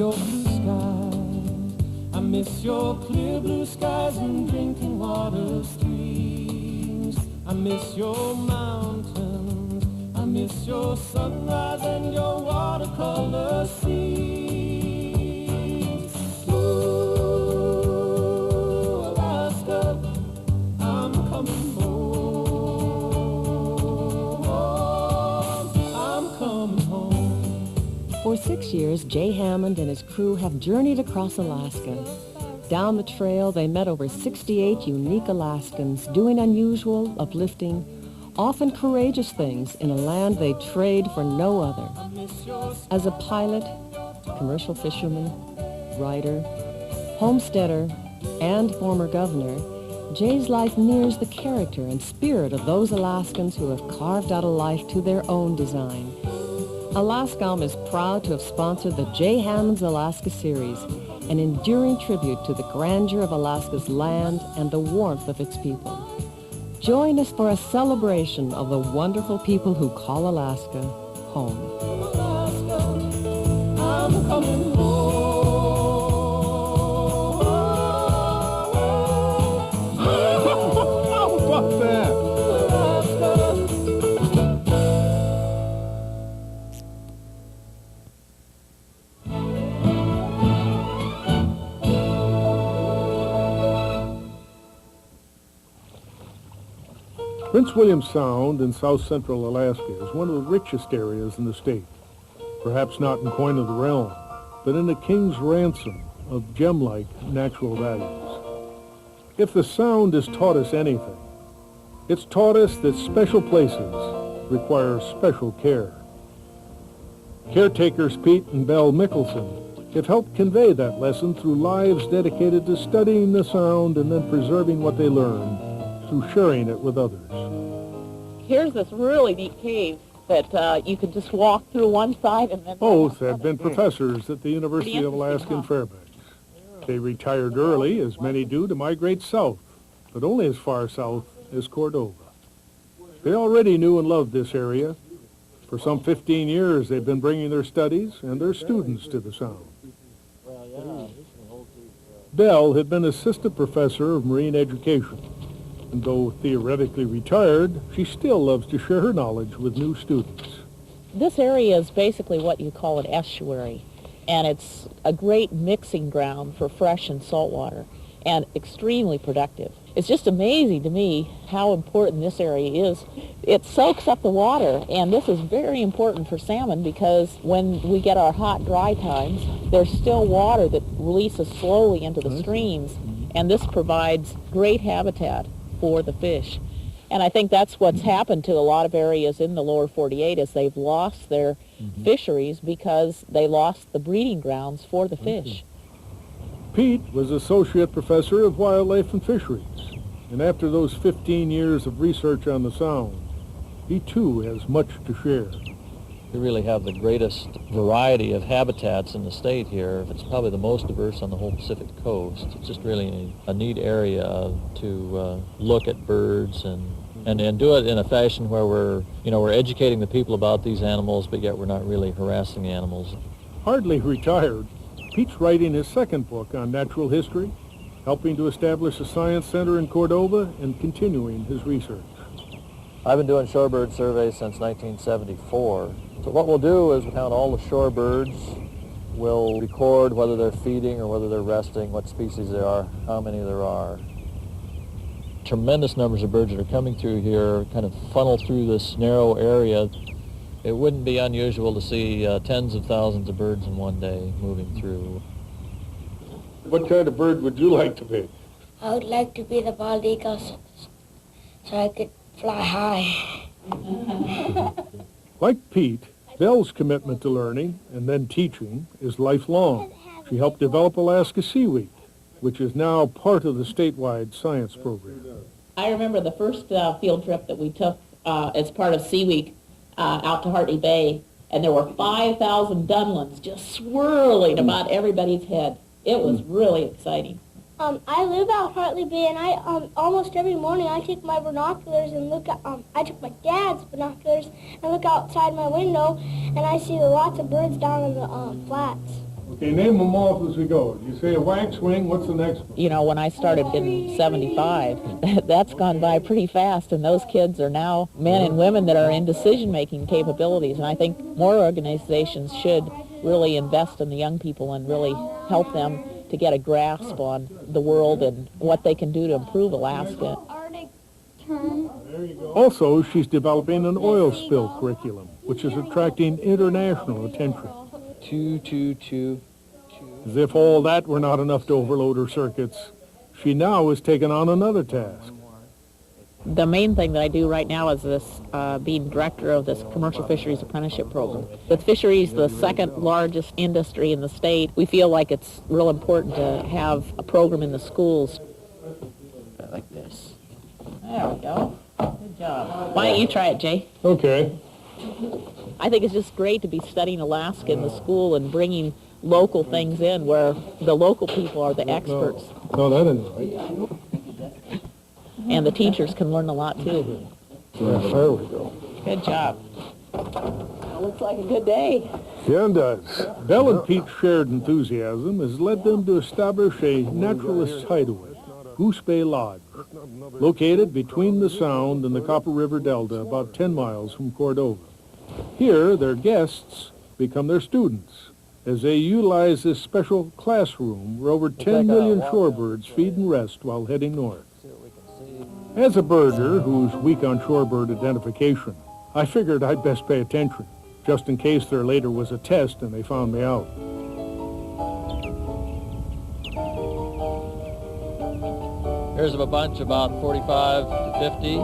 your blue skies. I miss your clear blue skies and drinking water streams. I miss your mountains. I miss your sunrise and your watercolor scenes. Ooh, Alaska, I'm coming home. I'm coming home. For 6 years, Jay Hammond and his crew have journeyed across Alaska. Down the trail, they met over 68 unique Alaskans doing unusual, uplifting, often courageous things in a land they trade for no other. As a pilot, commercial fisherman, writer, homesteader, and former governor, Jay's life mirrors the character and spirit of those Alaskans who have carved out a life to their own design. Alaskam is proud to have sponsored the Jay Hammond's Alaska series, an enduring tribute to the grandeur of Alaska's land and the warmth of its people. Join us for a celebration of the wonderful people who call Alaska home. Alaska, I'm coming home. How about that? Prince William Sound in south central Alaska is one of the richest areas in the state. Perhaps not in coin of the realm, but in a king's ransom of gem-like natural values. If the Sound has taught us anything, it's taught us that special places require special care. Caretakers Pete and Belle Mickelson have helped convey that lesson through lives dedicated to studying the Sound and then preserving what they learned through sharing it with others. Here's this really neat cave that you could just walk through one side and then... Both have been professors at the University of Alaska in Fairbanks. They retired early, as many do, to migrate south, but only as far south as Cordova. They already knew and loved this area. For some 15 years, they've been bringing their studies and their students to the Sound. Belle had been assistant professor of marine education, and though theoretically retired, she still loves to share her knowledge with new students. This area is basically what you call an estuary, and it's a great mixing ground for fresh and salt water, and extremely productive. It's just amazing to me how important this area is. It soaks up the water, and this is very important for salmon because when we get our hot, dry times, there's still water that releases slowly into the streams, and this provides great habitat for the fish. And I think that's what's happened to a lot of areas in the lower 48 is they've lost their fisheries because they lost the breeding grounds for the fish. Pete was associate professor of wildlife and fisheries, and after those 15 years of research on the Sound, he too has much to share. We really have the greatest variety of habitats in the state here. It's probably the most diverse on the whole Pacific coast. It's just really a neat area to look at birds and do it in a fashion where we're educating the people about these animals, but yet we're not really harassing the animals. Hardly retired, Pete's writing his second book on natural history, helping to establish a science center in Cordova, and continuing his research. I've been doing shorebird surveys since 1974. So what we'll do is count all the shorebirds. We'll record whether they're feeding or whether they're resting, what species they are, how many there are. Tremendous numbers of birds that are coming through here kind of funnel through this narrow area. It wouldn't be unusual to see tens of thousands of birds in one day moving through. What kind of bird would you like to be? I would like to be the bald eagle so I could fly high. Like Pete, Belle's commitment to learning and then teaching is lifelong. She helped develop Alaska Sea Week, which is now part of the statewide science program. I remember the first field trip that we took as part of Sea Week out to Hartley Bay, and there were 5,000 dunlins just swirling about everybody's head. It was really exciting. I live out Hartley Bay, and I almost every morning I take my binoculars and look at, I took my dad's binoculars and look outside my window, and I see lots of birds down in the flats. Okay, name them off as we go. You say a wax wing, what's the next one? You know, when I started in 75, that's gone by pretty fast, and those kids are now men and women that are in decision-making capabilities, and I think more organizations should really invest in the young people and really help them to get a grasp on the world and what they can do to improve Alaska. Also, she's developing an oil spill curriculum, which is attracting international attention. As if all that were not enough to overload her circuits, she now has taken on another task. The main thing that I do right now is this, being director of this commercial fisheries apprenticeship program. With fisheries the second largest industry in the state, we feel like it's real important to have a program in the schools. Like this. There we go. Good job. Why don't you try it, Jay? Okay. I think it's just great to be studying Alaska in the school and bringing local things in where the local people are the experts. No, that isn't right. And the teachers can learn a lot too. Yeah, there we go. Good job. Well, looks like a good day. Yeah, it does. Belle and Pete's shared enthusiasm has led them to establish a naturalist hideaway, Goose Bay Lodge, located between the Sound and the Copper River Delta about 10 miles from Cordova. Here, their guests become their students as they utilize this special classroom where over 10 million shorebirds feed and rest while heading north. As a birder who's weak on shorebird identification, I figured I'd best pay attention, just in case there later was a test and they found me out. Here's a bunch about 45 to 50.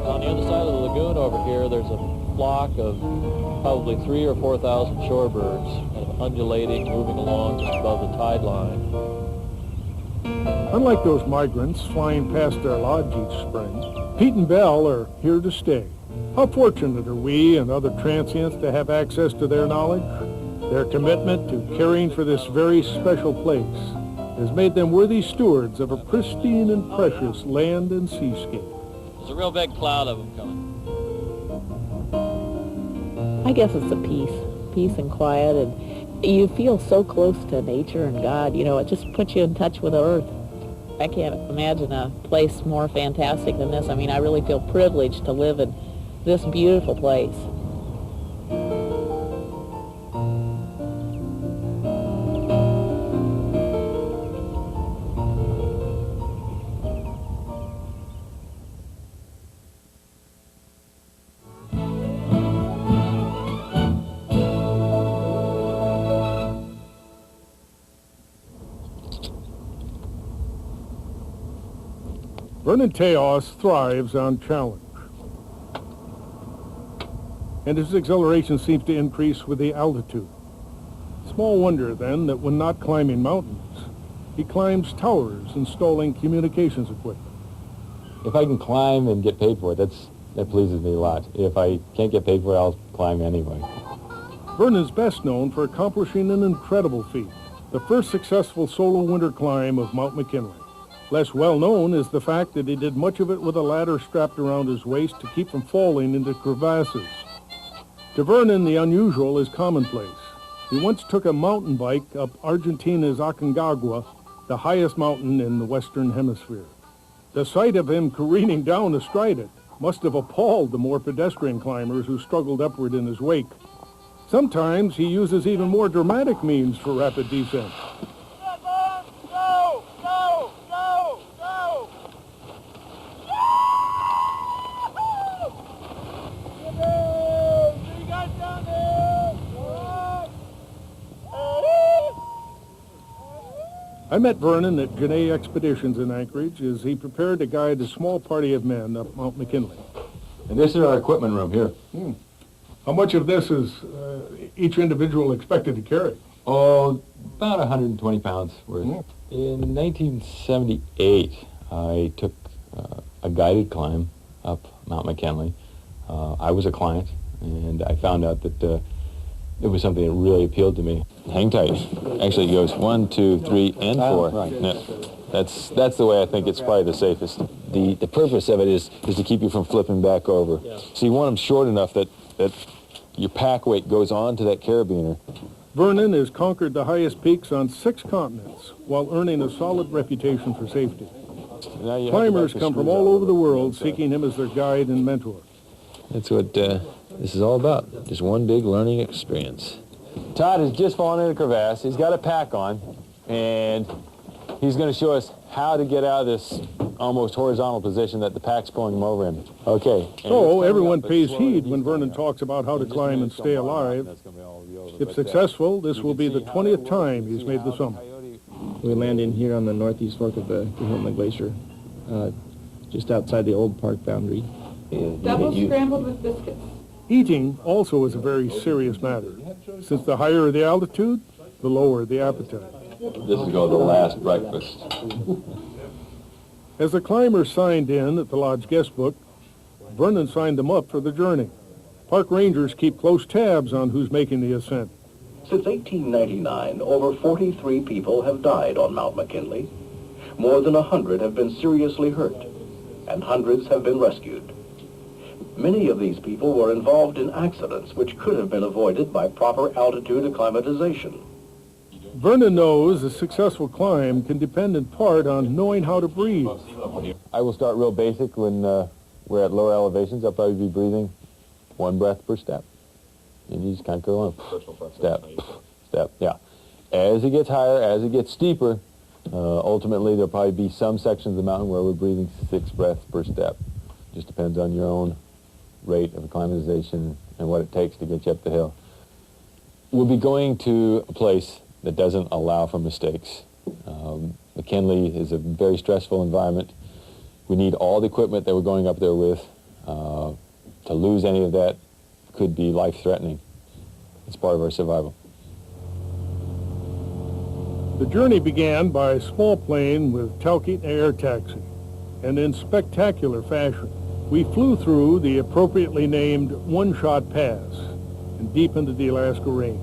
On the other side of the lagoon over here, there's a flock of probably 3,000 or 4,000 shorebirds, kind of undulating, moving along just above the tide line. Unlike those migrants flying past their lodge each spring, Pete and Belle are here to stay. How fortunate are we and other transients to have access to their knowledge? Their commitment to caring for this very special place has made them worthy stewards of a pristine and precious land and seascape. There's a real big cloud of them coming. I guess it's a peace and quiet, and you feel so close to nature and God. You know, it just puts you in touch with the earth. I can't imagine a place more fantastic than this. I mean, I really feel privileged to live in this beautiful place. Vernon Tejas thrives on challenge, and his exhilaration seems to increase with the altitude. Small wonder, then, that when not climbing mountains, he climbs towers installing communications equipment. If I can climb and get paid for it, that pleases me a lot. If I can't get paid for it, I'll climb anyway. Vernon's best known for accomplishing an incredible feat, the first successful solo winter climb of Mount McKinley. Less well known is the fact that he did much of it with a ladder strapped around his waist to keep from falling into crevasses. To Vernon, the unusual is commonplace. He once took a mountain bike up Argentina's Aconcagua, the highest mountain in the Western Hemisphere. The sight of him careening down astride it must have appalled the more pedestrian climbers who struggled upward in his wake. Sometimes he uses even more dramatic means for rapid descent. I met Vernon at Genet Expeditions in Anchorage as he prepared to guide a small party of men up Mount McKinley. And this is our equipment room here. How much of this is each individual expected to carry? Oh, about 120 pounds worth. In 1978, I took a guided climb up Mount McKinley. I was a client, and I found out that it was something that really appealed to me. Hang tight. Actually, it goes 1, 2, 3, and 4. Right. No, that's the way I think it's probably the safest. The purpose of it is to keep you from flipping back over. Yeah. So you want them short enough that that your pack weight goes on to that carabiner. Vernon has conquered the highest peaks on 6 continents while earning a solid reputation for safety. Climbers come from all over the world seeking him as their guide and mentor. That's what this is all about, just one big learning experience. Todd has just fallen in a crevasse. He's got a pack on, and he's going to show us how to get out of this almost horizontal position that the pack's pulling him over in. Okay. So everyone pays heed when Vernon talks about how to climb and stay alive. If successful, this will be the 20th time he's made the summit. We're landing here on the northeast fork of the Hilton Glacier, just outside the old park boundary. Double scrambled with biscuits. Eating also is a very serious matter, since the higher the altitude, the lower the appetite. This is called the last breakfast. As the climbers signed in at the lodge guest book, Vernon signed them up for the journey. Park rangers keep close tabs on who's making the ascent. Since 1899, over 43 people have died on Mount McKinley. More than 100 have been seriously hurt, and hundreds have been rescued. Many of these people were involved in accidents which could have been avoided by proper altitude acclimatization. Vernon knows a successful climb can depend in part on knowing how to breathe. I will start real basic when we're at lower elevations. I'll probably be breathing 1 breath per step. And you just kind of go on, step, step, yeah. As it gets higher, as it gets steeper, ultimately there'll probably be some sections of the mountain where we're breathing 6 breaths per step. Just depends on your own rate of acclimatization and what it takes to get you up the hill. We'll be going to a place that doesn't allow for mistakes. McKinley is a very stressful environment. We need all the equipment that we're going up there with. To lose any of that could be life-threatening. It's part of our survival. The journey began by a small plane with Talkeet air taxi, and in spectacular fashion, we flew through the appropriately named One-Shot Pass and deep into the Alaska Range.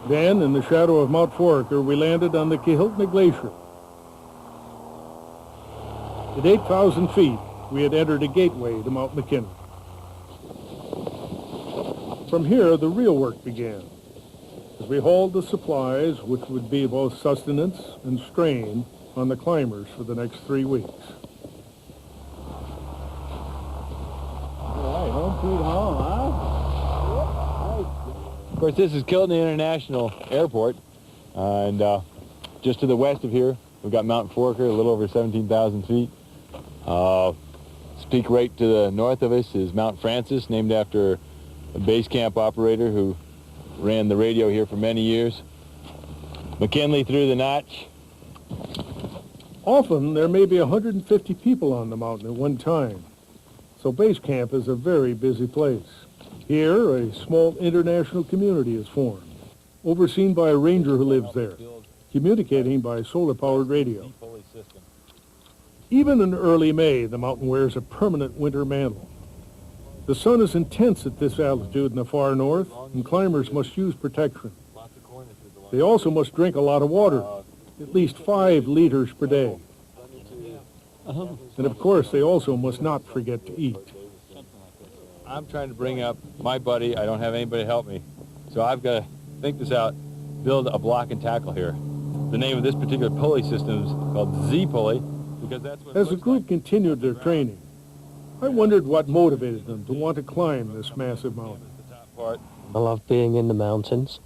Then, in the shadow of Mount Foraker, we landed on the Kahiltna Glacier. At 8,000 feet, we had entered a gateway to Mount McKinley. From here, the real work began, as we hauled the supplies, which would be both sustenance and strain, on the climbers for the next 3 weeks. All right, home sweet home, huh? Of course, this is Kiltna International Airport, and just to the west of here, we've got Mount Foraker, a little over 17,000 feet. Peak right to the north of us is Mount Francis, named after a base camp operator who ran the radio here for many years. McKinley through the notch. Often, there may be 150 people on the mountain at one time, so base camp is a very busy place. Here, a small international community is formed, overseen by a ranger who lives there, communicating by solar-powered radio. Even in early May, the mountain wears a permanent winter mantle. The sun is intense at this altitude in the far north, and climbers must use protection. They also must drink a lot of water, at least 5 liters per day. And of course, they also must not forget to eat. I'm trying to bring up my buddy. I don't have anybody to help me. So I've got to think this out, build a block and tackle here. The name of this particular pulley system is called Z-pulley, because that's what As the group continued their training, I wondered what motivated them to want to climb this massive mountain. I love being in the mountains,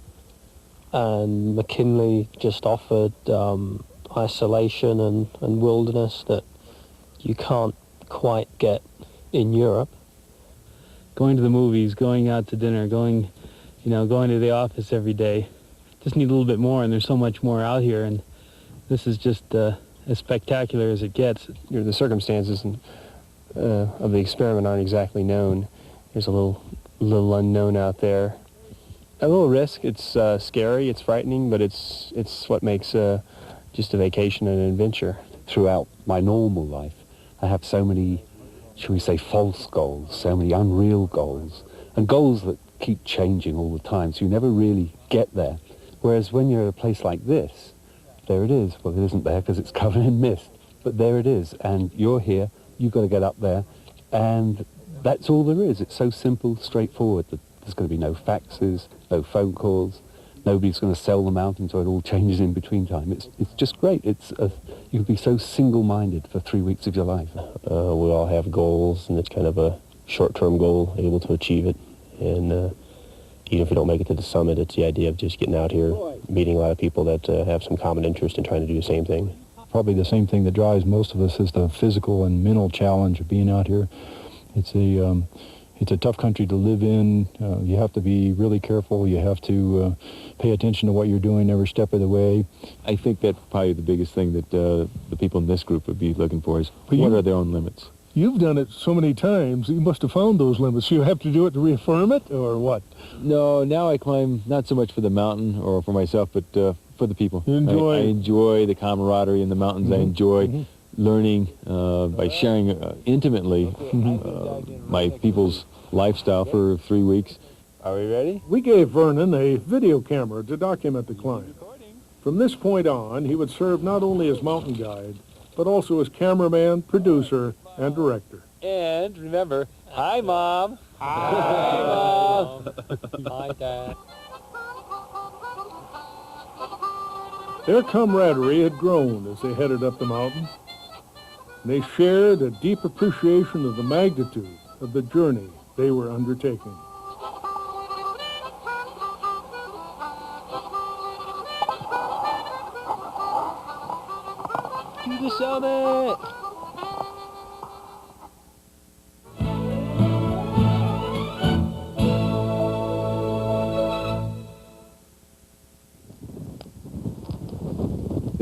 and McKinley just offered isolation and wilderness that you can't quite get in Europe. Going to the movies, going out to dinner, going to the office every day. Just need a little bit more, and there's so much more out here, and this is just as spectacular as it gets. The circumstances of the experiment aren't exactly known. There's a little unknown out there. A little risk. It's scary, it's frightening, but it's what makes just a vacation and an adventure. Throughout my normal life, I have so many, shall we say, false goals, so many unreal goals, and goals that keep changing all the time, so you never really get there. Whereas when you're at a place like this, there it is. Well, it isn't there because it's covered in mist, but there it is, and you're here you've got to get up there, and that's all there is. It's so simple, straightforward. That there's going to be no faxes, no phone calls. Nobody's going to sell the mountain, so it all changes in between time. It's just great. You can be so single-minded for 3 weeks of your life. We all have goals, and it's kind of a short-term goal, able to achieve it. And even if we don't make it to the summit, it's the idea of just getting out here, meeting a lot of people that have some common interest in trying to do the same thing. Probably the same thing that drives most of us is the physical and mental challenge of being out here. It's a tough country to live in. You have to be really careful. You have to pay attention to what you're doing every step of the way. I think that's probably the biggest thing that the people in this group would be looking for is what are their own limits. You've done it so many times, you must have found those limits. You have to do it to reaffirm it, or what? No, now I climb not so much for the mountain or for myself, but for the people. I enjoy the camaraderie in the mountains. I enjoy learning by sharing intimately my people's lifestyle for 3 weeks. Are we ready? We gave Vernon a video camera to document the climb. From this point on, he would serve not only as mountain guide, but also as cameraman, producer, and director. And remember, hi, Mom. Hi, Mom. Hi, Dad. Their camaraderie had grown as they headed up the mountain. They shared a deep appreciation of the magnitude of the journey they were undertaking. To the summit!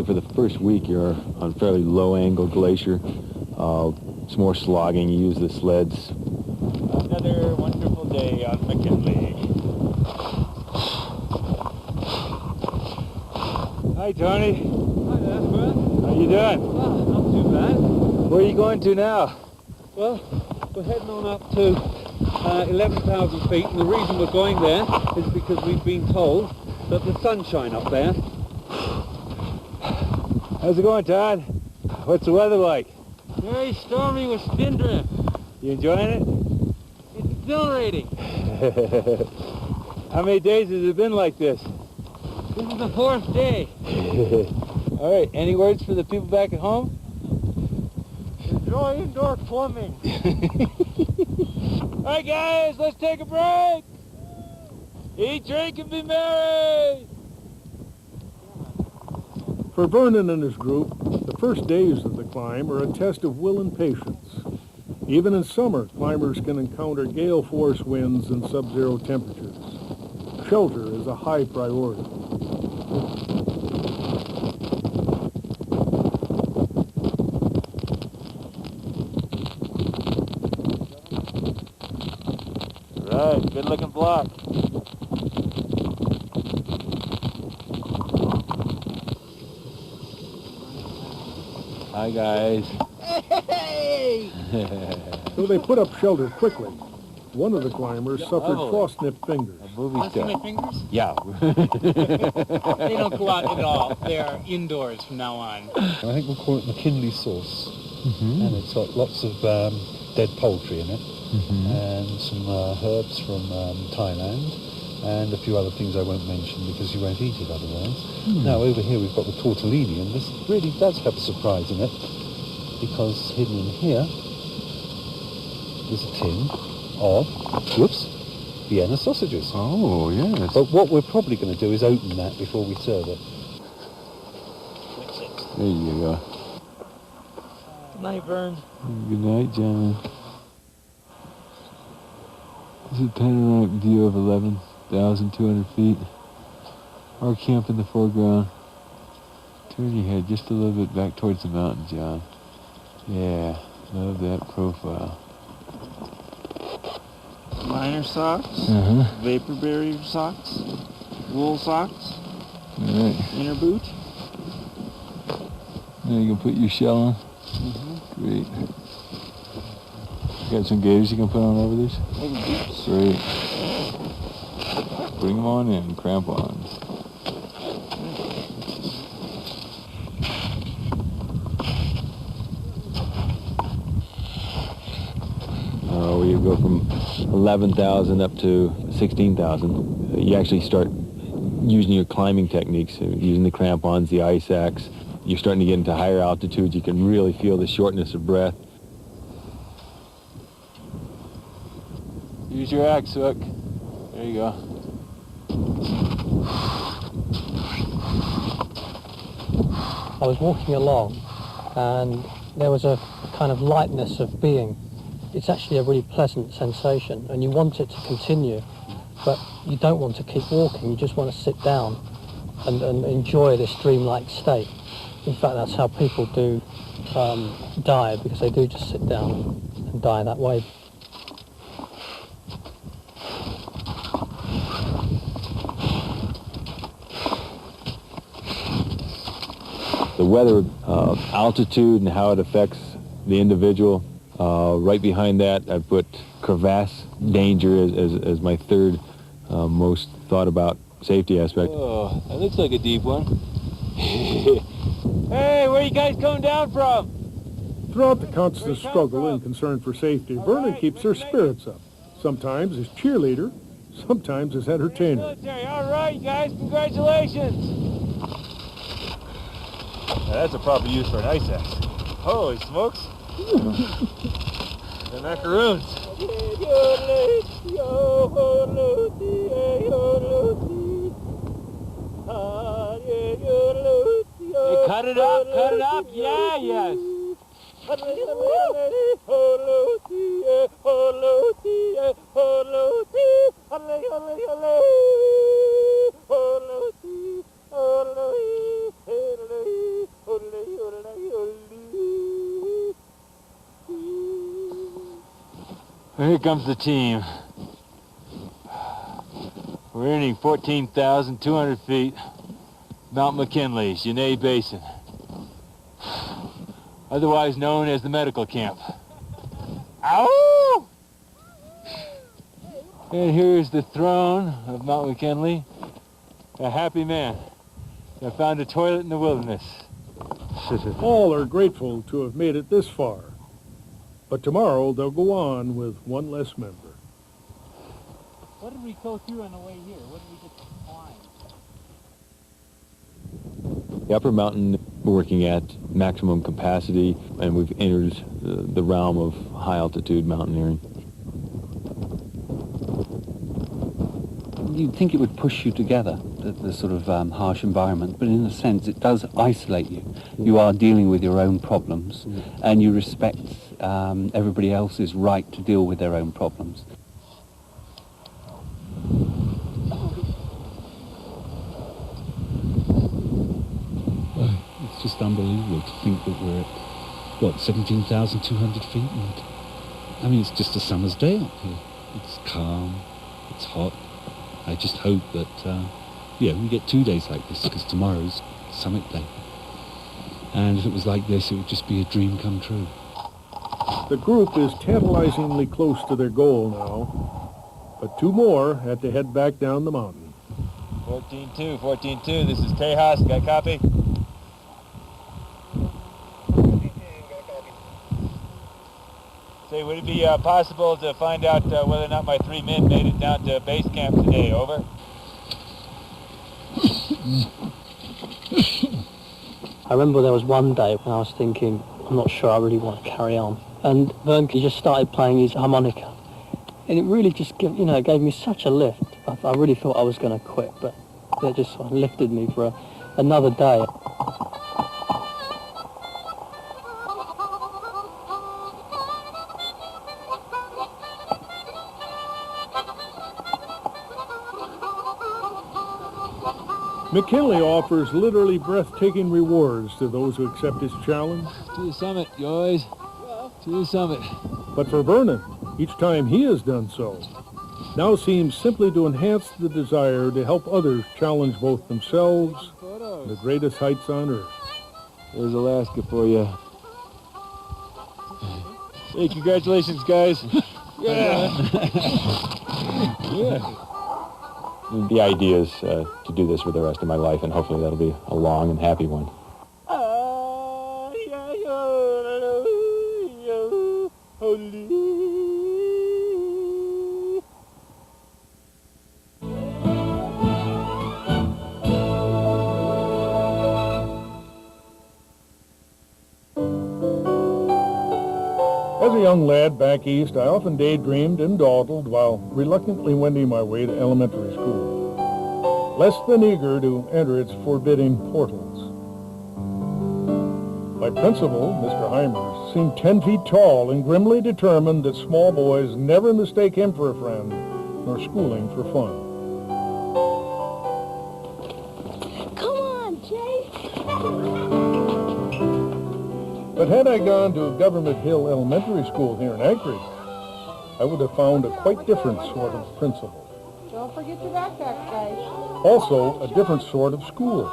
For the first week, you're on fairly low-angle glacier. It's more slogging. You use the sleds. Another wonderful day on McKinley. Hi, Tony. Hi there, Bert. How you doing? Well, not too bad. Where are you going to now? Well, we're heading on up to 11,000 feet, and the reason we're going there is because we've been told that the sunshine up there. How's it going, Todd? What's the weather like? Very stormy with spin drift. You enjoying it? It's exhilarating. How many days has it been like this? This is the 4th day. All right, any words for the people back at home? Enjoy indoor plumbing. All right, guys, let's take a break. Eat, drink, and be merry. For Vernon and his group, the first days of the climb are a test of will and patience. Even in summer, climbers can encounter gale force winds and sub-zero temperatures. Shelter is a high priority. All right, good looking block. Hi, guys. Hey! So they put up shelter quickly. One of the climbers suffered frost-nipped fingers. A movie star. My fingers? Yeah. They don't go out at all. They're indoors from now on. I think we'll call it McKinley sauce. And it's got lots of dead poultry in it, and some herbs from Thailand, and a few other things I won't mention because you won't eat it otherwise. Now over here we've got the tortellini, and this really does have a surprise in it, because hidden in here is a tin of, Vienna sausages. Oh, yes. But what we're probably going to do is open that before we serve it. There you go. Good night, Vern. Good night, John. This is a panoramic view of 11,200 feet. Our camp in the foreground. Turn your head just a little bit back towards the mountain, John. Yeah, love that profile. Liner socks, vaporberry socks, wool socks, inner boot. Now you can put your shell on. Great. Got some gaiters you can put on over these? Great. Bring them on in, crampons. go from 11,000 up to 16,000. You actually start using your climbing techniques, using the crampons, the ice axe. You're starting to get into higher altitudes. You can really feel the shortness of breath. Use your axe hook. There you go. I was walking along and there was a kind of lightness of being. It's actually a really pleasant sensation and you want it to continue, but you don't want to keep walking, you just want to sit down and enjoy this dreamlike state. In fact, that's how people do die, because they do just sit down and die that way. The weather, altitude and how it affects the individual. Right behind that, I put crevasse danger as my third most thought about safety aspect. Oh, that looks like a deep one. Hey, where are you guys coming down from? Throughout the constant struggle and concern for safety, Vernon keeps their spirits up. Sometimes as cheerleader, sometimes as entertainer. All right, you guys, congratulations. Now, that's a proper use for an ice axe. Holy smokes. The macaroons. Hey, cut it up, yeah, yes. Here comes the team. We're entering 14,200 feet, Mount McKinley, Genet Basin, otherwise known as the medical camp. Ow! And here's the throne of Mount McKinley, a happy man. I found a toilet in the wilderness. All are grateful to have made it this far. But tomorrow they'll go on with one less member. What did we go through on the way here? What did we just climb? The upper mountain, we're working at maximum capacity, and we've entered the realm of high altitude mountaineering. You'd think it would push you together, the sort of harsh environment, but in a sense it does isolate you. You are dealing with your own problems, and you respect everybody else's right to deal with their own problems. It's just unbelievable to think that we're at, what, 17,200 feet? And, I mean, it's just a summer's day up here. It's calm, it's hot. I just hope that, we get 2 days like this, because tomorrow's summit day. And if it was like this, it would just be a dream come true. The group is tantalizingly close to their goal now, but two more had to head back down the mountain. 14-2, this is Tejas, got copy? Say, would it be possible to find out whether or not my 3 men made it down to base camp today, over? I remember there was one day when I was thinking, I'm not sure I really want to carry on. And Vernon just started playing his harmonica. And it really just gave me such a lift. I really thought I was going to quit, but it just sort of lifted me for another day. McKinley offers literally breathtaking rewards to those who accept his challenge. To the summit, guys. To the summit. But for Vernon, each time he has done so, now seems simply to enhance the desire to help others challenge both themselves and the greatest heights on earth. There's Alaska for you. Hey, congratulations, guys. Yeah. Yeah. The idea is to do this for the rest of my life, and hopefully that'll be a long and happy one. Holy. young lad back east, I often daydreamed and dawdled while reluctantly wending my way to elementary school, less than eager to enter its forbidding portals. My principal, Mr. Heimers, seemed 10 feet tall and grimly determined that small boys never mistake him for a friend, nor schooling for fun. Come on, Jay. But had I gone to Government Hill Elementary School here in Anchorage, I would have found a quite different sort of principal. Don't forget your backpack, guys. Also, a different sort of school.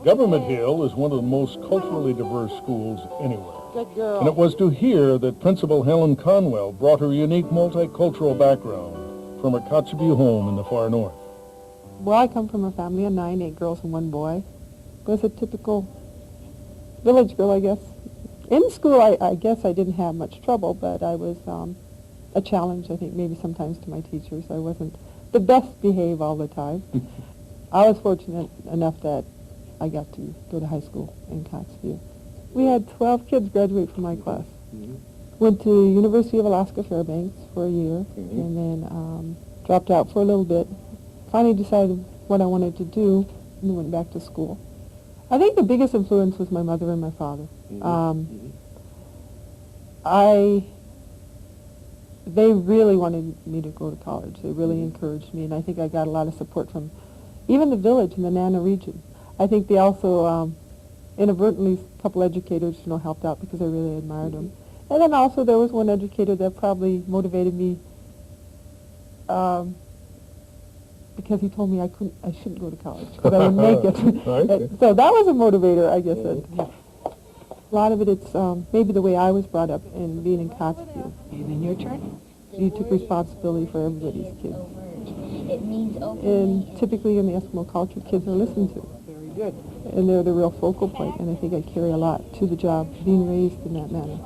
Government Hill is one of the most culturally diverse schools anywhere. Good girl. And it was to here that Principal Helen Conwell brought her unique multicultural background from her Kotzebue home in the far north. Well, I come from a family of 9, 8 girls and 1 boy. Was a typical village girl, I guess. In school, I guess I didn't have much trouble, but I was a challenge, I think, maybe sometimes to my teachers. I wasn't the best behaved all the time. I was fortunate enough that I got to go to high school in Kotzebue. We had 12 kids graduate from my class. Went to University of Alaska Fairbanks for a year, and then dropped out for a little bit. Finally decided what I wanted to do, and went back to school. I think the biggest influence was my mother and my father. They really wanted me to go to college. They really encouraged me, and I think I got a lot of support from even the village in the Nana region. I think they also inadvertently, a couple educators, helped out because I really admired them. And then also there was one educator that probably motivated me because he told me I shouldn't go to college because I wouldn't make it. So that was a motivator, I guess. A lot of it, it's maybe the way I was brought up and being in Kotzebue. And then your turn. You took responsibility for everybody's kids. It means open. And typically in the Eskimo culture, kids are listened to. Very good. And they're the real focal point, and I think I carry a lot to the job, being raised in that manner.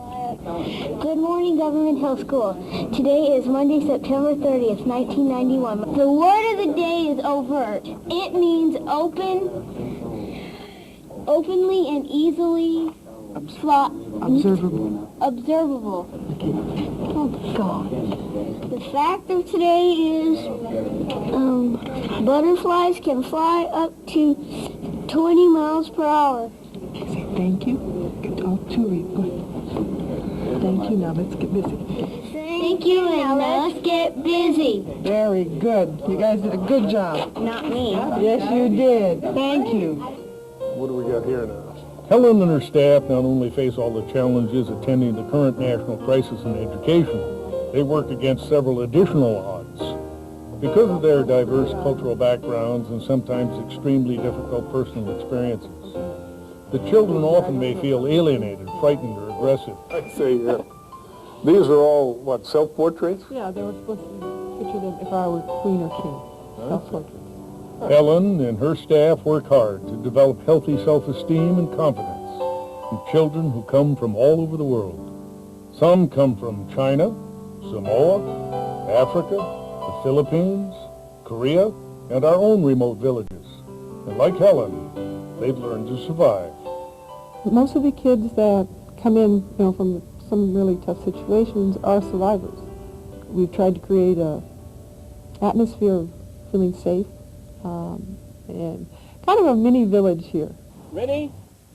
Good morning, Government Hill School. Today is Monday, September 30th, 1991. The word of the day is overt. It means openly and easily observable. Oh, God. The fact of today is butterflies can fly up to 20 miles per hour. Thank you. Oh, too late. Go ahead. Thank you. Now let's get busy. Thank you, and let's get busy. Very good. You guys did a good job. Not me. Yes, you did. Thank you. What do we got here now? Helen and her staff not only face all the challenges attending the current national crisis in education, they work against several additional odds. Because of their diverse cultural backgrounds and sometimes extremely difficult personal experiences, the children often may feel alienated, frightened, or aggressive. I'd say these are all, what, self-portraits? Yeah, they were supposed to picture them if I were queen or king. Self-portraits. Helen and her staff work hard to develop healthy self-esteem and confidence in children who come from all over the world. Some come from China, Samoa, Africa, the Philippines, Korea, and our own remote villages. And like Helen, they've learned to survive. Most of the kids that come in, from some really tough situations are survivors. We've tried to create a atmosphere of feeling safe, and kind of a mini village here. Ready?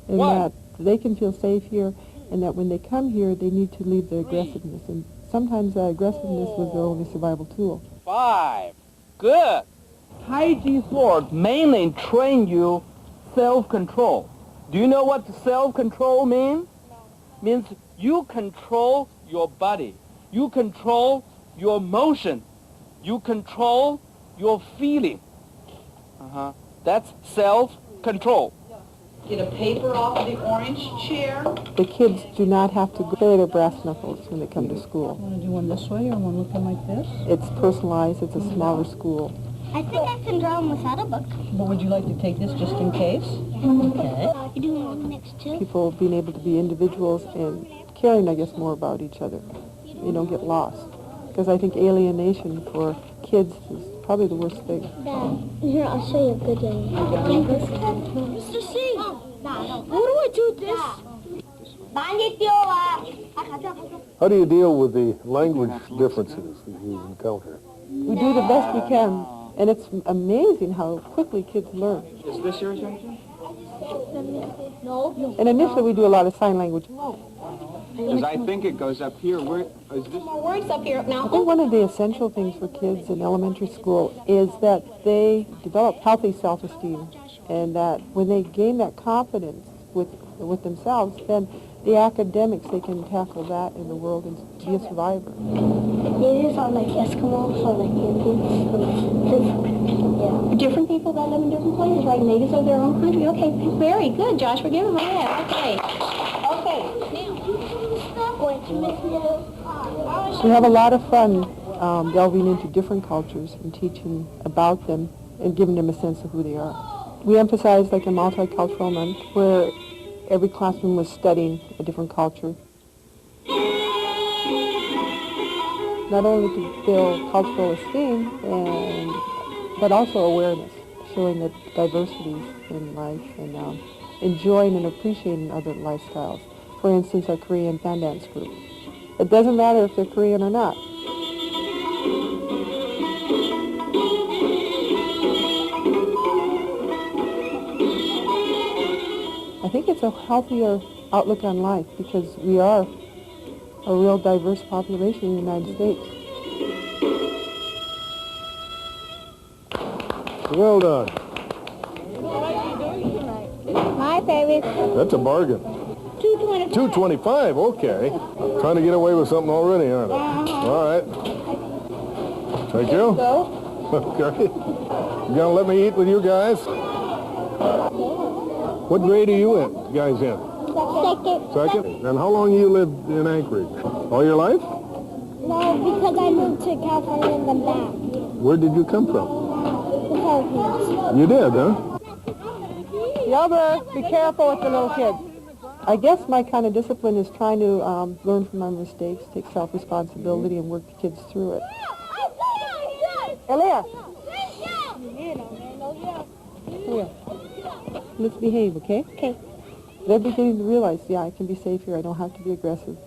And that they can feel safe here, and that when they come here, they need to leave their aggressiveness. And sometimes that aggressiveness was their only survival tool. 5. Good. Tai Chi sword mainly train you self-control. Do you know what self-control means? Means you control your body. You control your motion. You control your feeling. That's self-control. Get a paper off of the orange chair. The kids do not have to clear their brass knuckles when they come to school. Want to do one this way or one looking like this? It's personalized. It's a smaller school. I think I can draw them without a book. But would you like to take this just in case? Okay. You do one next to? People being able to be individuals and caring, I guess, more about each other. You don't get lost. Because I think alienation for kids is probably the worst thing. Dad, here, I'll show you a good game. Mr. C! What do I do with this? How do you deal with the language differences that you encounter? We do the best we can, and it's amazing how quickly kids learn. Is this your attention? No. And initially we do a lot of sign language. Because I think it goes up here. Where is this? More words up here now. I think one of the essential things for kids in elementary school is that they develop healthy self-esteem, and that when they gain that confidence with themselves, then the academics, they can tackle that in the world and be a survivor. Natives are like Eskimos or like Indians. Yeah. Different people that live in different places, right? Natives of their own country. Okay, very good, Josh. We're giving them that. Okay. Okay. Now. We have a lot of fun delving into different cultures and teaching about them and giving them a sense of who they are. We emphasize like a multicultural month where every classroom was studying a different culture. Not only to build cultural esteem, but also awareness, showing the diversities in life and enjoying and appreciating other lifestyles. For instance, our Korean fan dance group. It doesn't matter if they're Korean or not. I think it's a healthier outlook on life because we are a real diverse population in the United States. Well done. My favorite. That's a bargain. $2.25. $2.25, okay. Trying to get away with something already, aren't I? All right. Thank you. Okay. You gonna let me eat with you guys? What grade are you in, guys in? Second. And how long you lived in Anchorage? All your life? No, because I moved to California and then back. Where did you come from? The Philippines. You did, huh? Yelber, be careful with the little kids. I guess my kind of discipline is trying to learn from my mistakes, take self-responsibility, and work the kids through it. Elia! Here. Let's behave, okay? Okay. They're beginning to realize, yeah, I can be safe here. I don't have to be aggressive.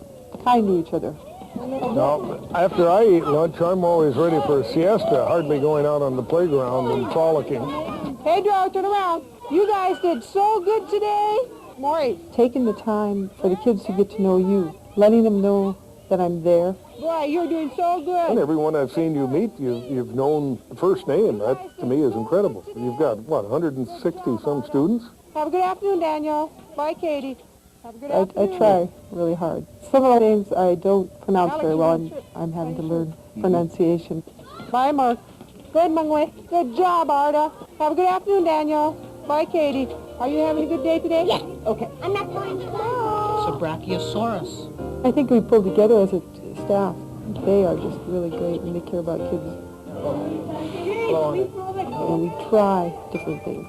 Kind to each other. Now, after I eat lunch, I'm always ready for a siesta, hardly going out on the playground and frolicking. Pedro, turn around. You guys did so good today. Maury. Taking the time for the kids to get to know you, letting them know that I'm there. Boy, you're doing so good. And everyone I've seen you meet, you've known the first name. That, to me, is incredible. You've got, what, 160-some students? Have a good afternoon, Daniel. Bye, Katie. Have a good afternoon. I try really hard. Some of the names I don't pronounce very well. I'm having to learn pronunciation. Bye, Mark. Good, Mungwe. Good job, Arda. Have a good afternoon, Daniel. Bye, Katie. Are you having a good day today? Yes. Okay. I'm not going to. It's a brachiosaurus. I think we pulled together as a staff. They are just really great, and they care about kids. And we try different things.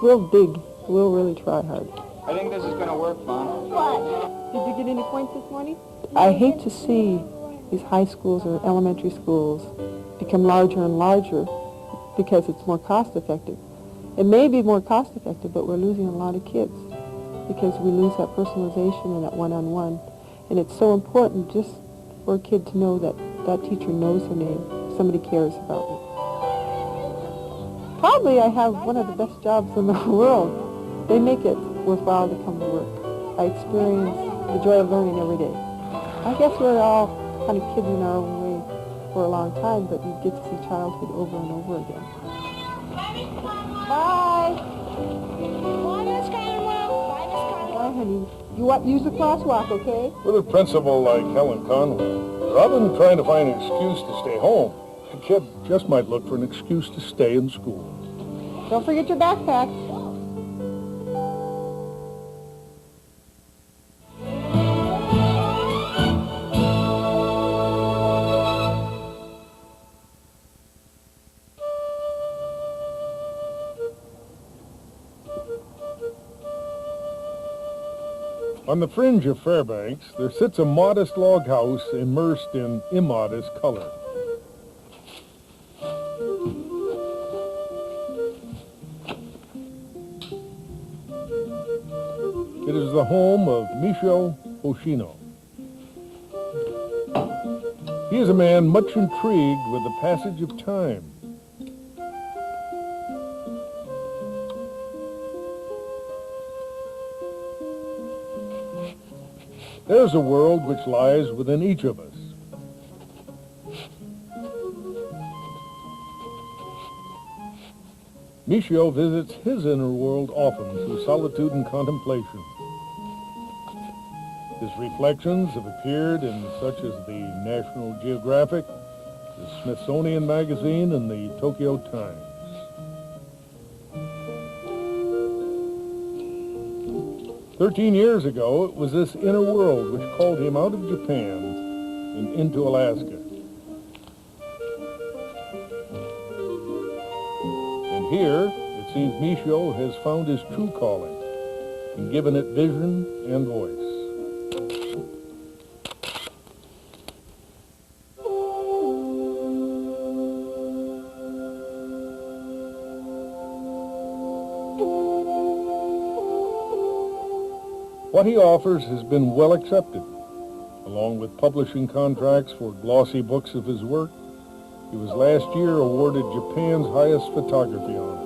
We'll dig. We'll really try hard. I think this is going to work, Mom. What? Did you get any points this morning? I hate to see these high schools or elementary schools become larger and larger because it's more cost effective. It may be more cost effective, but we're losing a lot of kids because we lose that personalization and that one-on-one. And it's so important just for a kid to know that that teacher knows her name. Somebody cares about me. Probably I have one of the best jobs in the world. They make it worthwhile to come to work. I experience the joy of learning every day. I guess we're all kind of kids in our own way for a long time, but you get to see childhood over and over again. Bye. Bye, Miss Carmen. Bye, Miss Carmen. Bye, honey. You use the crosswalk, okay? With a principal like Helen Conway, rather than trying to find an excuse to stay home, a kid just might look for an excuse to stay in school. Don't forget your backpack. On the fringe of Fairbanks, there sits a modest log house immersed in immodest color. It is the home of Micho Hoshino. He is a man much intrigued with the passage of time. There's a world which lies within each of us. Michio visits his inner world often through solitude and contemplation. His reflections have appeared in such as the National Geographic, the Smithsonian Magazine, and the Tokyo Times. "13 years ago, it was this inner world which called him out of Japan and into Alaska. And here, it seems Michio has found his true calling and given it vision and voice. What he offers has been well accepted. Along with publishing contracts for glossy books of his work, he was last year awarded Japan's highest photography honor.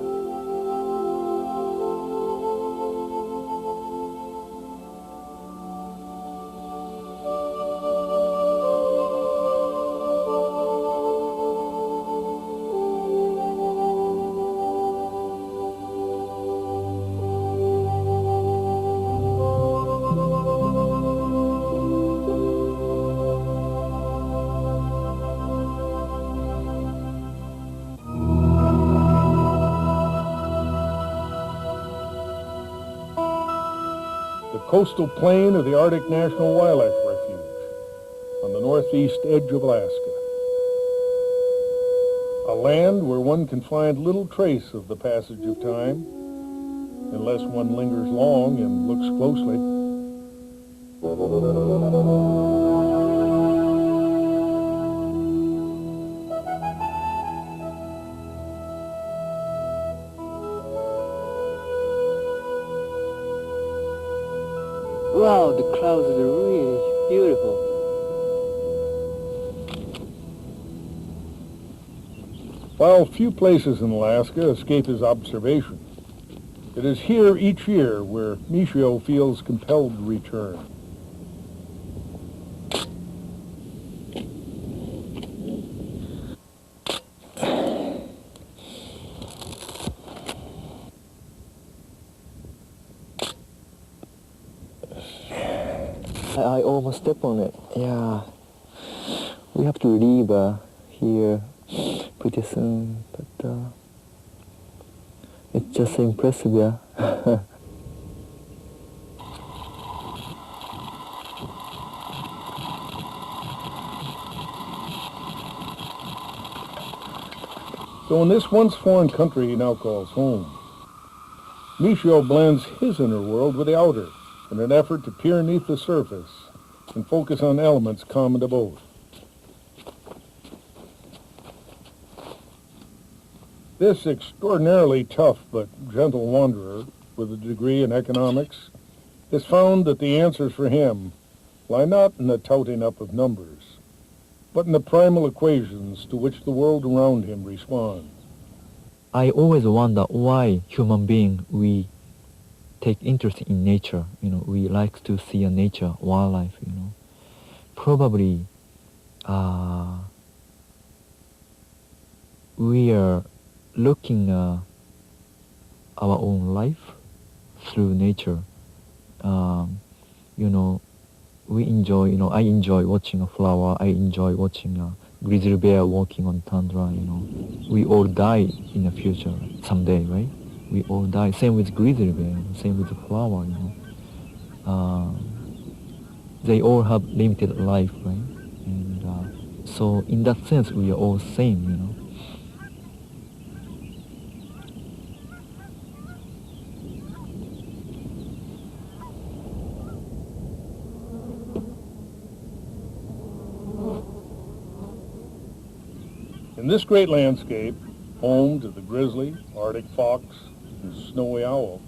Coastal plain of the Arctic National Wildlife Refuge on the northeast edge of Alaska. A land where one can find little trace of the passage of time, unless one lingers long and looks closely. Wow, the clouds are really beautiful. While few places in Alaska escape his observation, it is here each year where Michio feels compelled to return. I almost stepped on it. Yeah. We have to leave here pretty soon, but it's just impressive, yeah. So in this once foreign country he now calls home, Michio blends his inner world with the outer in an effort to peer beneath the surface and focus on elements common to both. This extraordinarily tough but gentle wanderer with a degree in economics has found that the answers for him lie not in the touting up of numbers, but in the primal equations to which the world around him responds. I always wonder why human beings, we take interest in nature, we like to see a nature, wildlife, Probably we are looking our own life through nature. We enjoy, I enjoy watching a flower, I enjoy watching a grizzly bear walking on tundra, We all die in the future someday, right? We all die. Same with grizzly bear, same with the flower, They all have limited life, right? And so in that sense, we are all same, In this great landscape, home to the grizzly, Arctic fox, and snowy owl,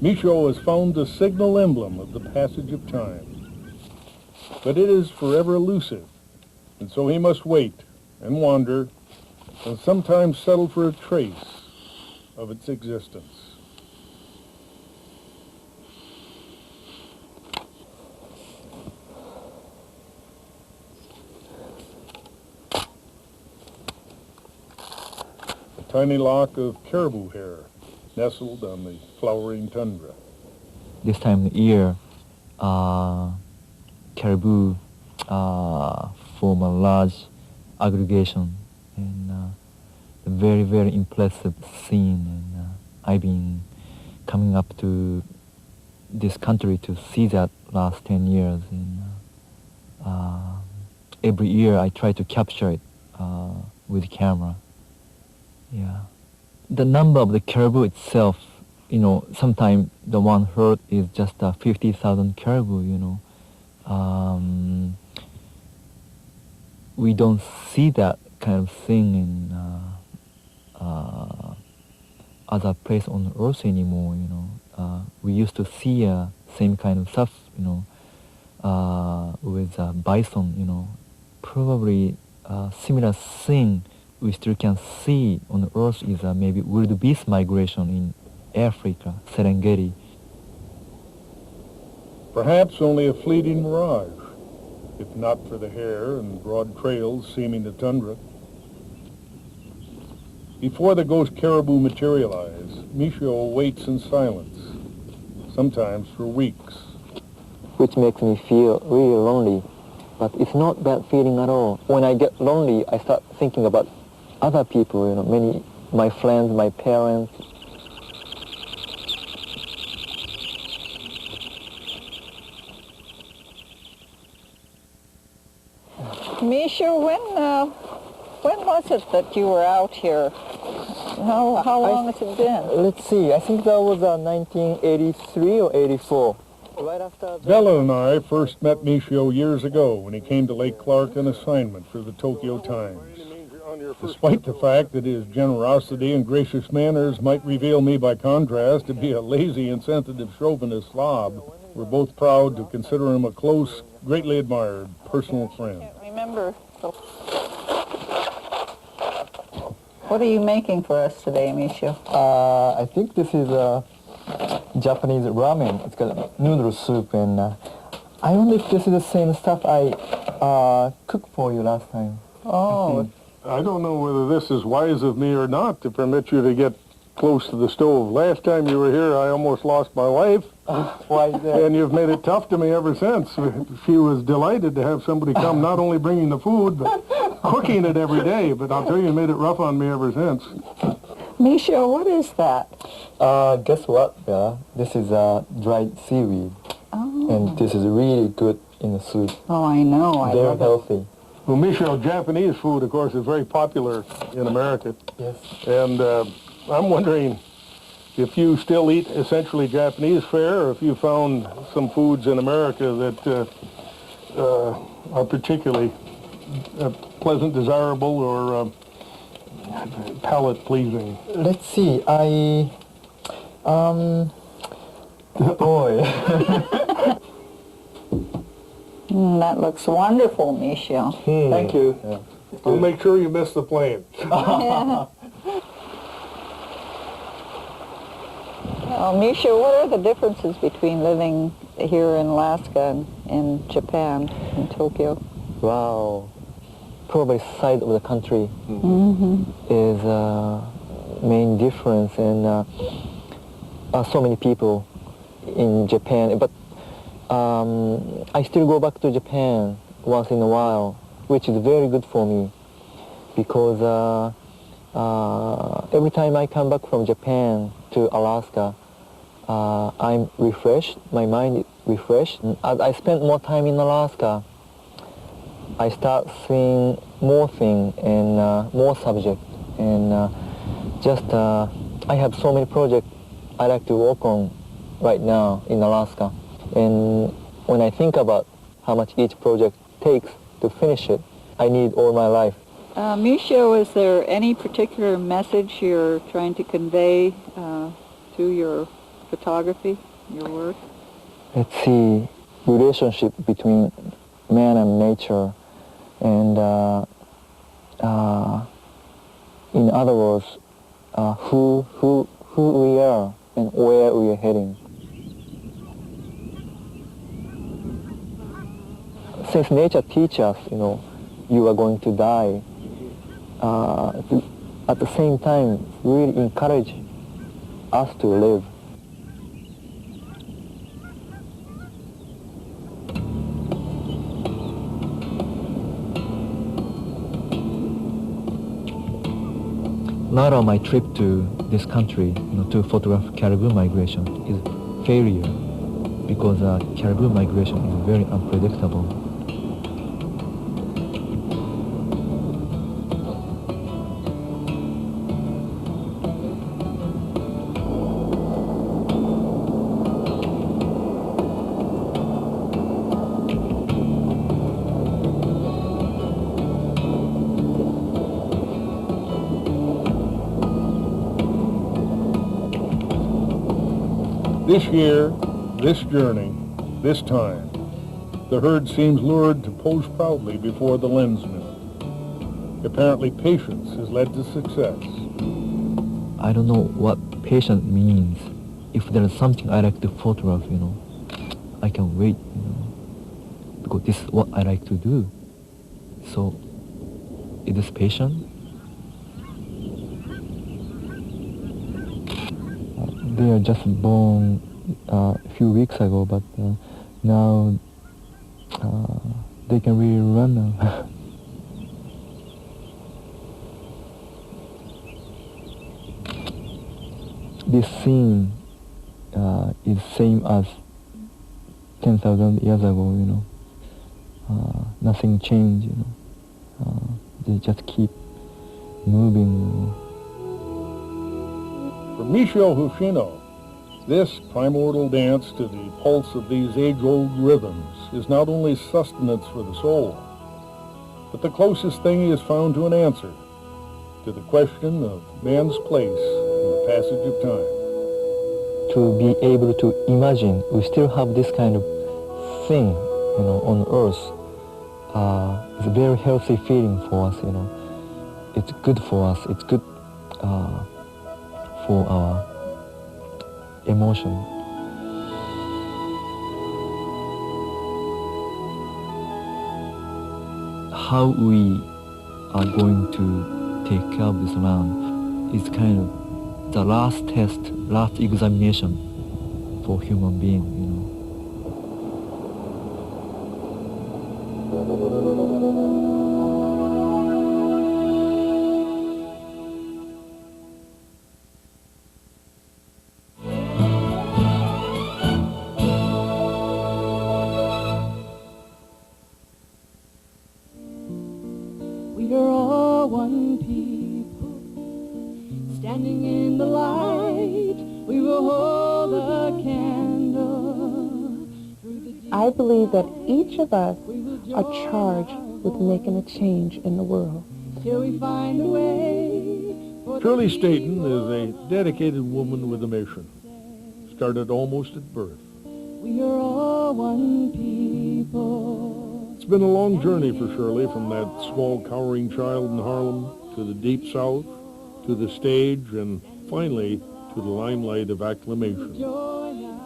Michio has found the signal emblem of the passage of time. but it is forever elusive, and so he must wait and wander and sometimes settle for a trace of its existence. A tiny lock of caribou hair nestled on the flowering tundra. This time of the year, caribou form a large aggregation, and a very, very impressive scene. And I've been coming up to this country to see that last 10 years. And every year I try to capture it with camera. Yeah. The number of the caribou itself, you know, sometimes the one herd is just 50,000 caribou, you know. We don't see that kind of thing in other place on Earth anymore, you know. We used to see same kind of stuff, you know, with bison, you know. Probably similar thing we still can see on Earth is maybe wildebeest migration in Africa, Serengeti. Perhaps only a fleeting mirage, if not for the hair and broad trails seaming the tundra. Before the ghost caribou materialize, Michio waits in silence, sometimes for weeks. Which makes me feel really lonely, but it's not bad feeling at all. When I get lonely, I start thinking about other people, you know, my friends, my parents. Misha, when was it that you were out here? How long has it been? Let's see, I think that was 1983 or 84. Right after Bella and I first met Michio years ago when he came to Lake Clark on assignment for the Tokyo Times. Despite the fact that his generosity and gracious manners might reveal me by contrast to be a lazy, insensitive chauvinist slob, we're both proud to consider him a close, greatly admired personal friend. I can't remember. What are you making for us today, Michio? I think this is Japanese ramen. It's got noodle soup, and I wonder if this is the same stuff I cooked for you last time. Oh. I don't know whether this is wise of me or not to permit you to get close to the stove. Last time you were here, I almost lost my wife. Why is that? And you've made it tough to me ever since. She was delighted to have somebody come, not only bringing the food, but cooking it every day. But I'll tell you, you made it rough on me ever since. Michio, what is that? Guess what? Yeah, this is dried seaweed. Oh. And this is really good in the soup. Oh, I know. I Very love healthy. Well, Michio, Japanese food, of course, is very popular in America. Yes. And I'm wondering if you still eat essentially Japanese fare, or if you found some foods in America that are particularly pleasant, desirable, or palate-pleasing. Let's see, boy. That looks wonderful, Michio. Thank you. Yeah. I'll make sure you miss the plane. Michio, what are the differences between living here in Alaska and in Japan, in Tokyo? Wow. Probably side of the country is main difference, and so many people in Japan. But I still go back to Japan once in a while, which is very good for me, because every time I come back from Japan to Alaska, I'm refreshed, my mind is refreshed. As I spend more time in Alaska, I start seeing more things and more subjects, and I have so many projects I like to work on right now in Alaska. And when I think about how much each project takes to finish it, I need all my life. Michio, is there any particular message you're trying to convey through your photography, your work? Let's see, relationship between man and nature, and in other words, who we are and where we are heading. Since nature teaches us, you are going to die, at the same time, really encourage us to live. Not on my trip to this country, to photograph caribou migration is failure, because caribou migration is very unpredictable. This year, this journey, this time, the herd seems lured to pose proudly before the lensman. Apparently patience has led to success. I don't know what patience means. If there is something I like to photograph, I can wait, because this is what I like to do. So, is this patient? They are just born a few weeks ago, but now they can really run now. This scene is same as 10,000 years ago, nothing changed, they just keep moving. For Michio Hoshino, this primordial dance to the pulse of these age-old rhythms is not only sustenance for the soul, but the closest thing he has found to an answer to the question of man's place in the passage of time. To be able to imagine we still have this kind of thing, on Earth, it's a very healthy feeling for us, It's good for us, it's good for our emotion. How we are going to take care of this land is kind of the last test, last examination for human being, We are all one people, standing in the light. We will hold a candle. I believe that each of us are charged with making a change in the world. Till we find a way. Shirley Staten is a dedicated woman with a mission, started almost at birth. We are all one people. It's been a long journey for Shirley, from that small cowering child in Harlem to the deep south, to the stage, and finally to the limelight of acclamation.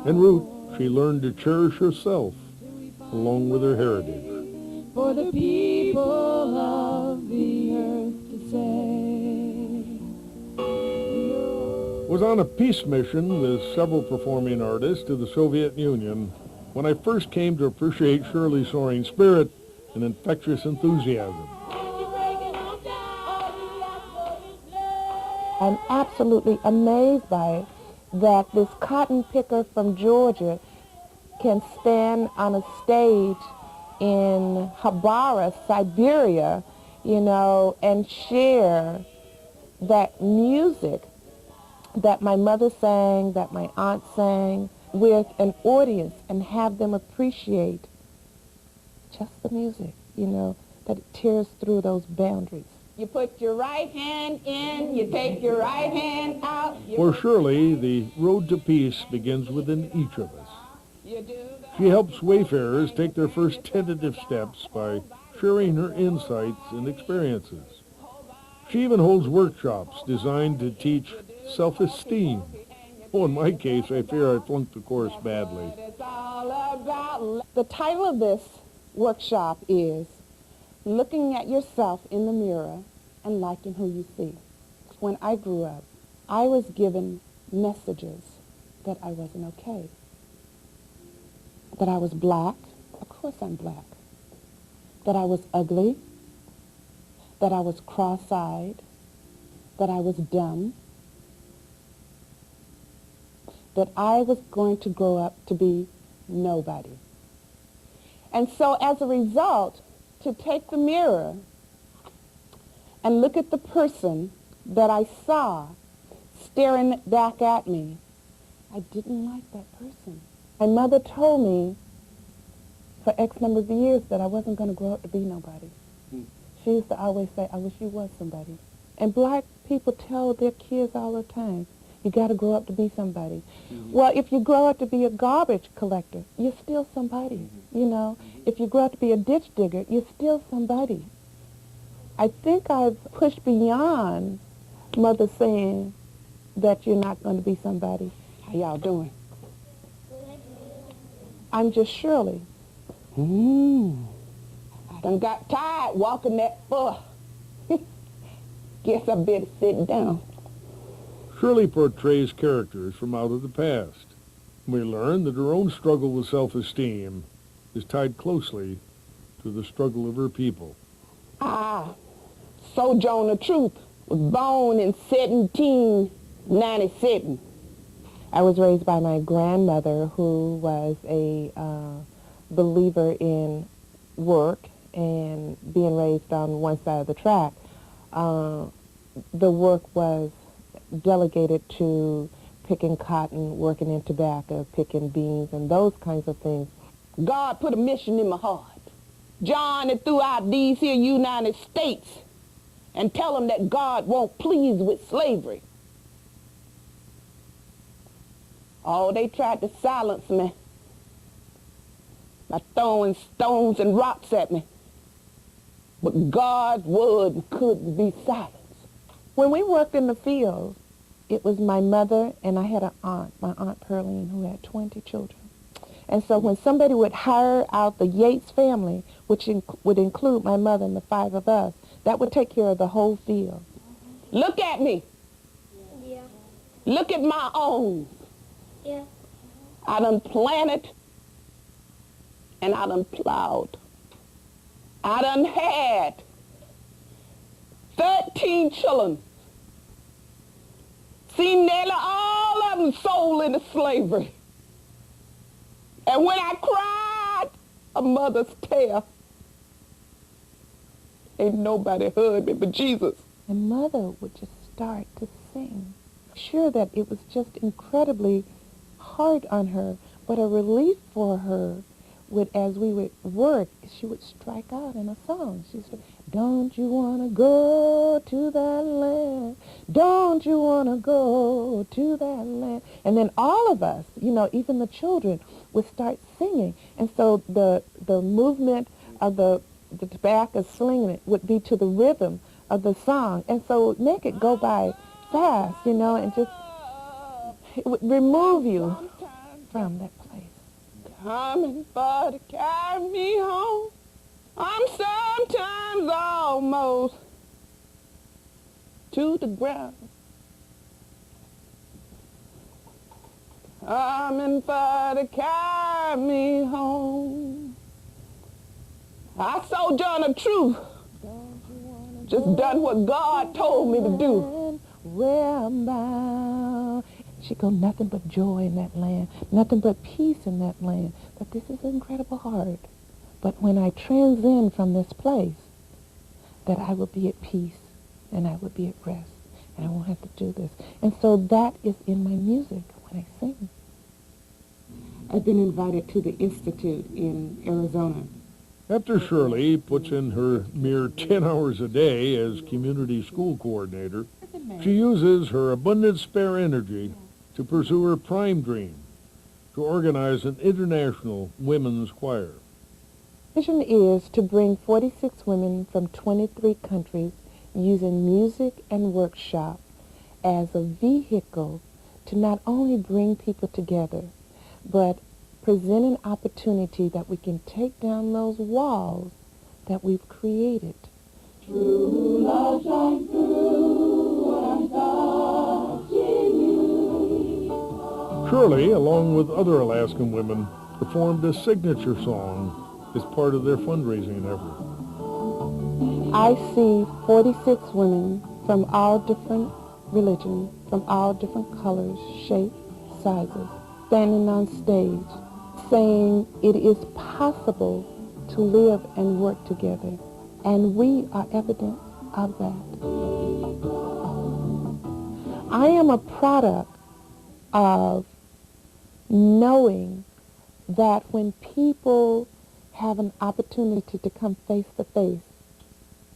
En route, she learned to cherish herself along with her heritage. For the people of the earth to say. Was on a peace mission with several performing artists to the Soviet Union when I first came to appreciate Shirley's soaring spirit and infectious enthusiasm. I'm absolutely amazed by it, that this cotton picker from Georgia can stand on a stage in Habara, Siberia, and share that music that my mother sang, that my aunt sang, with an audience, and have them appreciate just the music, that it tears through those boundaries. You put your right hand in, you take your right hand out. For Shirley, the road to peace begins within each of us. She helps wayfarers take their first tentative steps by sharing her insights and experiences. She even holds workshops designed to teach self-esteem. Oh, in my case, I fear I flunked the course badly. The title of this workshop is Looking at Yourself in the Mirror and Liking Who You See. When I grew up, I was given messages that I wasn't okay. That I was black, of course I'm black. That I was ugly, that I was cross-eyed, that I was dumb, that I was going to grow up to be nobody. And so as a result, to take the mirror and look at the person that I saw staring back at me, I didn't like that person. My mother told me for X number of years that I wasn't going to grow up to be nobody. She used to always say, I wish you was somebody. And black people tell their kids all the time, you got to grow up to be somebody. Well, if you grow up to be a garbage collector, you're still somebody, you know. If you grow up to be a ditch digger, you're still somebody. I think I've pushed beyond mother saying that you're not going to be somebody. How y'all doing? I'm just Shirley. I done got tired walking that far. Guess I better sit down. Shirley portrays characters from out of the past. We learn that her own struggle with self-esteem is tied closely to the struggle of her people. Sojourner Truth was born in 1797. I was raised by my grandmother, who was a believer in work and being raised on one side of the track. The work was delegated to picking cotton, working in tobacco, picking beans, and those kinds of things. God put a mission in my heart. John it throughout these here United States and tell them that God won't please with slavery. Oh, they tried to silence me by throwing stones and rocks at me. But God's word couldn't be silenced. When we worked in the field, it was my mother and I had an aunt, my Aunt Pearline, who had 20 children. And so when somebody would hire out the Yates family, which would include my mother and the 5 of us, that would take care of the whole field. Look at me. Yeah. Look at my own. Yeah. I done planted and I done plowed. I done had 13 children. See, nearly all of them sold into slavery. And when I cried a mother's tale, ain't nobody heard me but Jesus. And Mother would just start to sing. Sure that it was just incredibly hard on her, but a relief for her would, as we would work, she would strike out in a song. She said, don't you want to go to that land? Don't you want to go to that land? And then all of us, you know, even the children, would start singing. And so the movement of the tobacco slinging it would be to the rhythm of the song. And so it would make it go by fast, you know, and just, it would remove you from that place. Coming for to carry me home. I'm sometimes almost to the ground. Coming for to carry me home. I sojourner truth. Just done what God told me to do. Where I'm bound. She go, nothing but joy in that land, nothing but peace in that land. But this is incredible hard. But when I transcend from this place, that I will be at peace and I will be at rest and I won't have to do this. And so that is in my music when I sing. I've been invited to the Institute in Arizona. After Shirley puts in her mere 10 hours a day as community school coordinator, she uses her abundant spare energy to pursue her prime dream, to organize an international women's choir. Mission is to bring 46 women from 23 countries using music and workshop as a vehicle to not only bring people together, but present an opportunity that we can take down those walls that we've created. True love shines through when I'm touching you. Shirley, along with other Alaskan women, performed a signature song as part of their fundraising effort. I see 46 women from all different religions, from all different colors, shapes, sizes, standing on stage, saying it is possible to live and work together. And we are evidence of that. I am a product of knowing that when people have an opportunity to come face to face,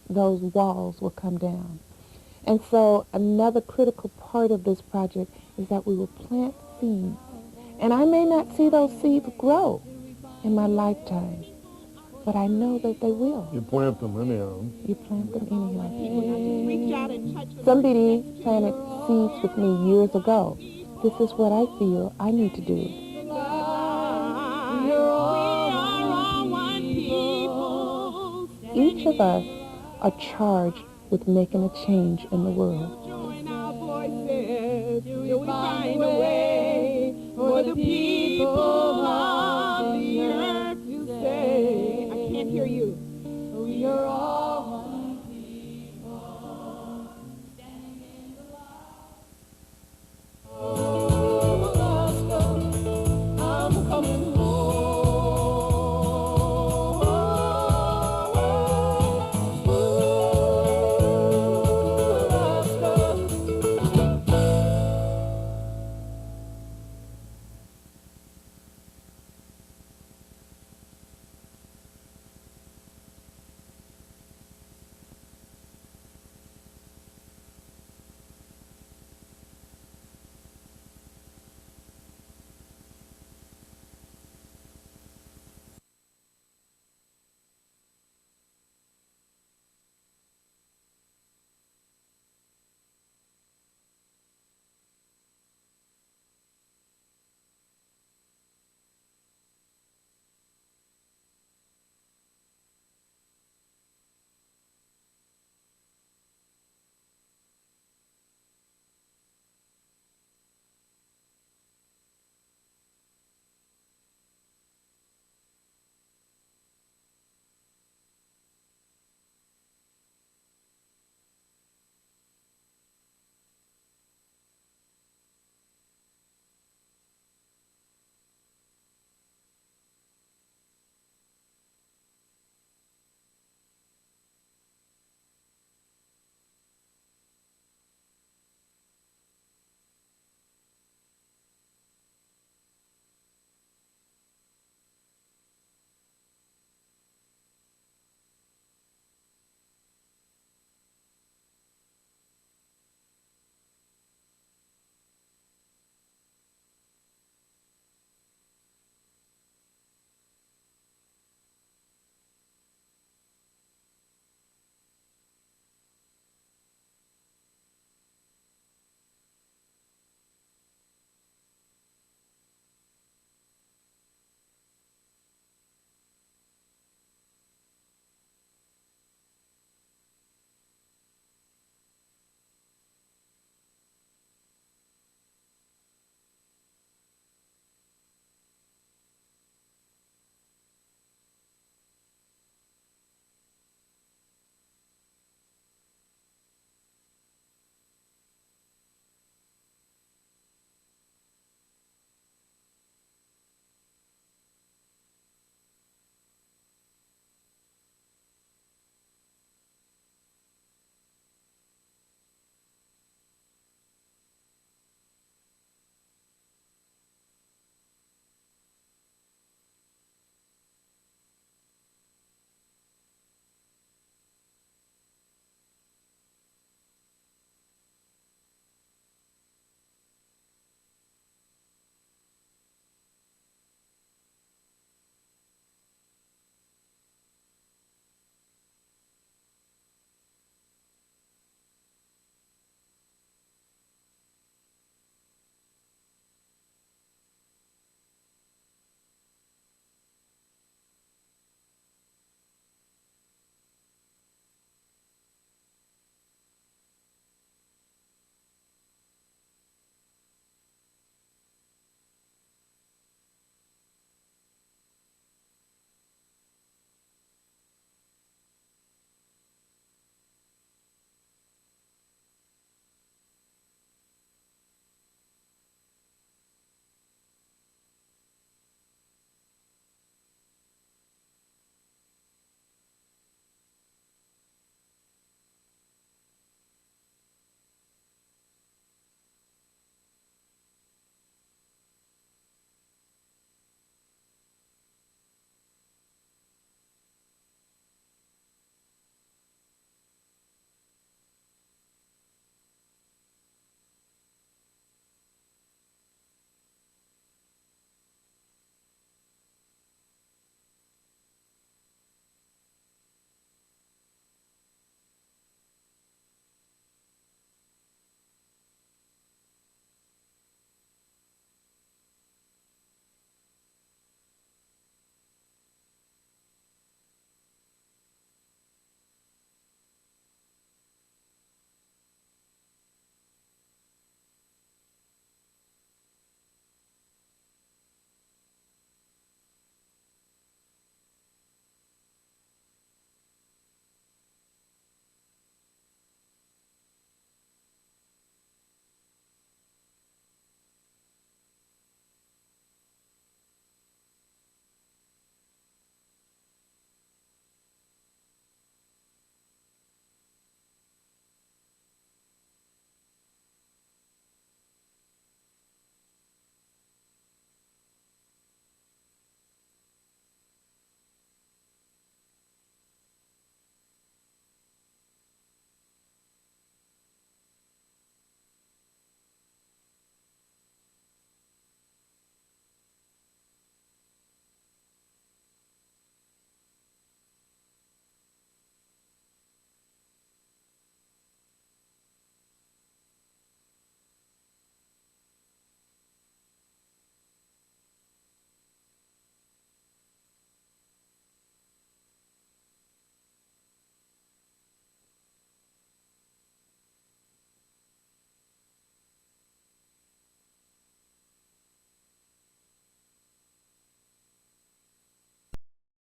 those walls will come down. And so another critical part of this project is that we will plant seeds. And I may not see those seeds grow in my lifetime, but I know that they will. You plant them anyhow. You plant them anyhow. Somebody planted seeds with me years ago. This is what I feel I need to do. Each of us are charged with making a change in the world. Join our voices, till we find a way for the people.